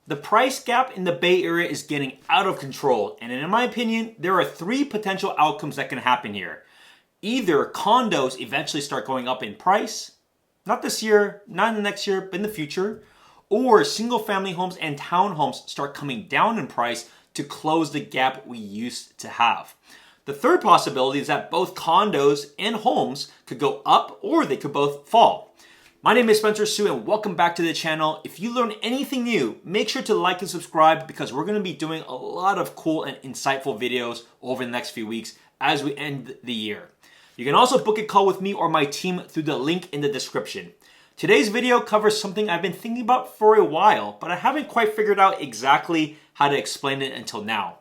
The price gap in the Bay Area is getting out of control, and in my opinion, there are three potential outcomes that can happen here. Either condos eventually start going up in price, not this year, not in the next year, but in the future, or single family homes and townhomes start coming down in price to close the gap we used to have. The third possibility is that both condos and homes could go up or they could both fall. My name is Spencer Su and welcome back to the channel. If you learn anything new, make sure to like and subscribe because we're going to be doing a lot of cool and insightful videos over the next few weeks as we end the year. You can also book a call with me or my team through the link in the description. Today's video covers something I've been thinking about for a while, but I haven't quite figured out exactly how to explain it until now.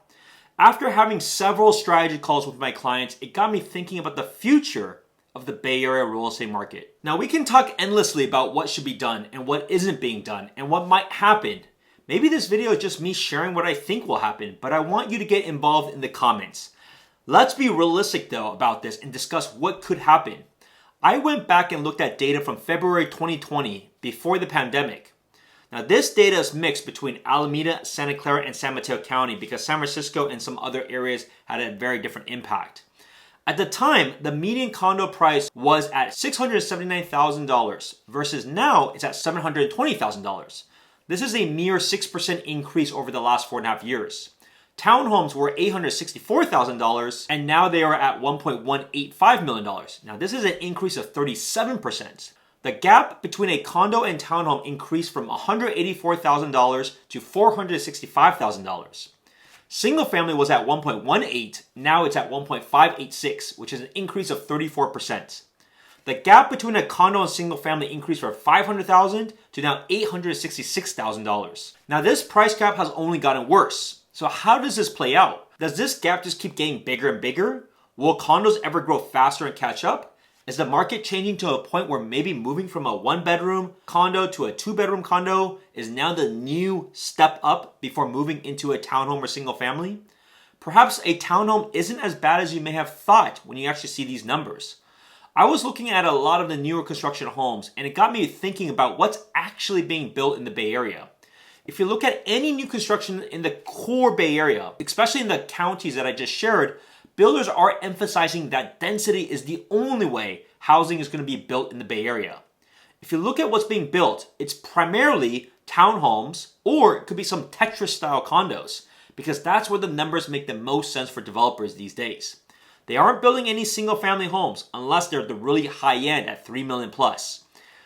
After having several strategy calls with my clients, it got me thinking about the future of the Bay Area real estate market. Now, we can talk endlessly about what should be done and what isn't being done and what might happen. Maybe this video is just me sharing what I think will happen, but I want you to get involved in the comments. Let's be realistic though about this and discuss what could happen. I went back and looked at data from February 2020 before the pandemic. Now, this data is mixed between Alameda, Santa Clara, and San Mateo County because San Francisco and some other areas had a very different impact. At the time, the median condo price was at $679,000 versus now it's at $720,000. This is a mere 6% increase over the last 4.5 years. Townhomes were $864,000 and now they are at $1.185 million. Now this is an increase of 37%. The gap between a condo and townhome increased from $184,000 to $465,000. Single family was at 1.18, now it's at 1.586, which is an increase of 34%. The gap between a condo and single family increased from $500,000 to now $866,000. Now this price gap has only gotten worse. So how does this play out? Does this gap just keep getting bigger and bigger? Will condos ever grow faster and catch up? Is the market changing to a point where maybe moving from a one-bedroom condo to a two-bedroom condo is now the new step up before moving into a townhome or single family? Perhaps a townhome isn't as bad as you may have thought when you actually see these numbers. I was looking at a lot of the newer construction homes and it got me thinking about what's actually being built in the Bay Area. If you look at any new construction in the core Bay Area, especially in the counties that I just shared, builders are emphasizing that density is the only way housing is going to be built in the Bay Area. If you look at what's being built, it's primarily townhomes or it could be some Tetris-style condos because that's where the numbers make the most sense for developers these days. They aren't building any single-family homes unless they're the really high-end at $3 million plus.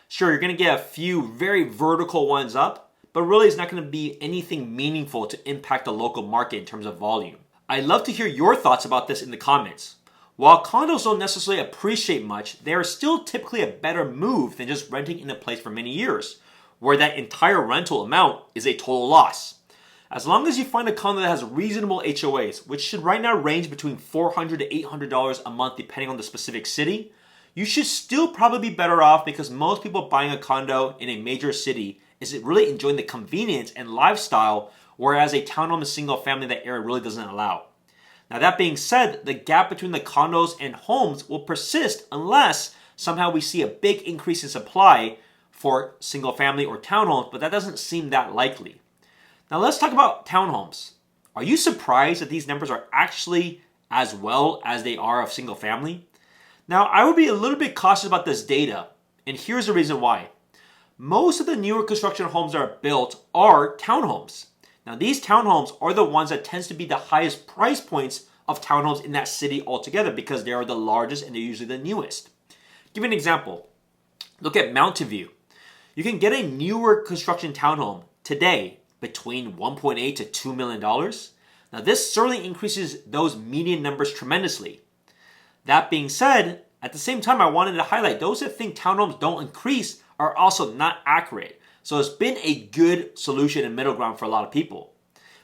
Sure, you're going to get a few very vertical ones up, but really it's not going to be anything meaningful to impact the local market in terms of volume. I'd love to hear your thoughts about this in the comments. While condos don't necessarily appreciate much, they are still typically a better move than just renting in a place for many years, where that entire rental amount is a total loss. As long as you find a condo that has reasonable HOAs, which should right now range between $400 to $800 a month depending on the specific city, you should still probably be better off because most people buying a condo in a major city is really enjoying the convenience and lifestyle, whereas a townhome and single family in that area really doesn't allow. Now that being said, the gap between the condos and homes will persist unless somehow we see a big increase in supply for single family or townhomes, but that doesn't seem that likely. Now let's talk about townhomes. Are you surprised that these numbers are actually as well as they are of single family? Now I would be a little bit cautious about this data, and here's the reason why. Most of the newer construction homes that are built are townhomes. Now these townhomes are the ones that tends to be the highest price points of townhomes in that city altogether because they are the largest and they're usually the newest. Give you an example. Look at Mountain View. You can get a newer construction townhome today between $1.8 to $2 million. Now this certainly increases those median numbers tremendously. That being said, at the same time I wanted to highlight those that think townhomes don't increase are also not accurate. So it's been a good solution and middle ground for a lot of people.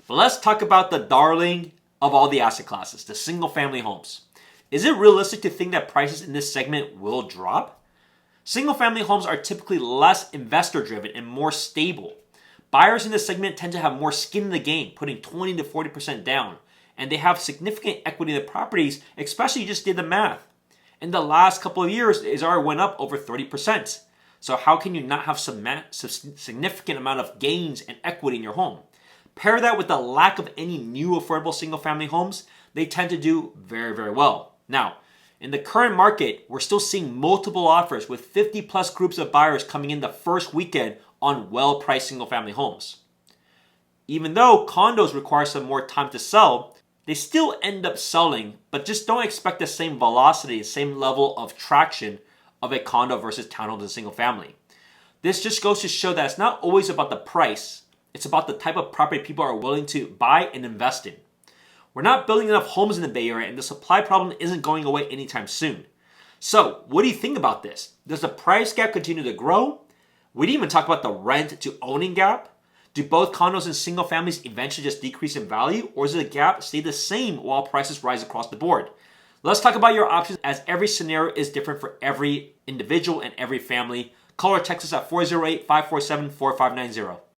But let's talk about the darling of all the asset classes, the single family homes. Is it realistic to think that prices in this segment will drop? Single family homes are typically less investor driven and more stable. Buyers in this segment tend to have more skin in the game, putting 20 to 40% down. And they have significant equity in the properties, especially you just did the math. In the last couple of years, it's already went up over 30%. So how can you not have some significant amount of gains and equity in your home? Pair that with the lack of any new affordable single-family homes, they tend to do very, very well. Now, in the current market, we're still seeing multiple offers with 50 plus groups of buyers coming in the first weekend on well-priced single-family homes. Even though condos require some more time to sell, they still end up selling, but just don't expect the same velocity, same level of traction of a condo versus townhomes and single family. This just goes to show that it's not always about the price, it's about the type of property people are willing to buy and invest in. We're not building enough homes in the Bay Area, and the supply problem isn't going away anytime soon. So, what do you think about this? Does the price gap continue to grow? We didn't even talk about the rent to owning gap. Do both condos and single families eventually just decrease in value, or does the gap stay the same while prices rise across the board? Let's talk about your options, as every scenario is different for every individual and every family. Call or text us at 408-547-4590.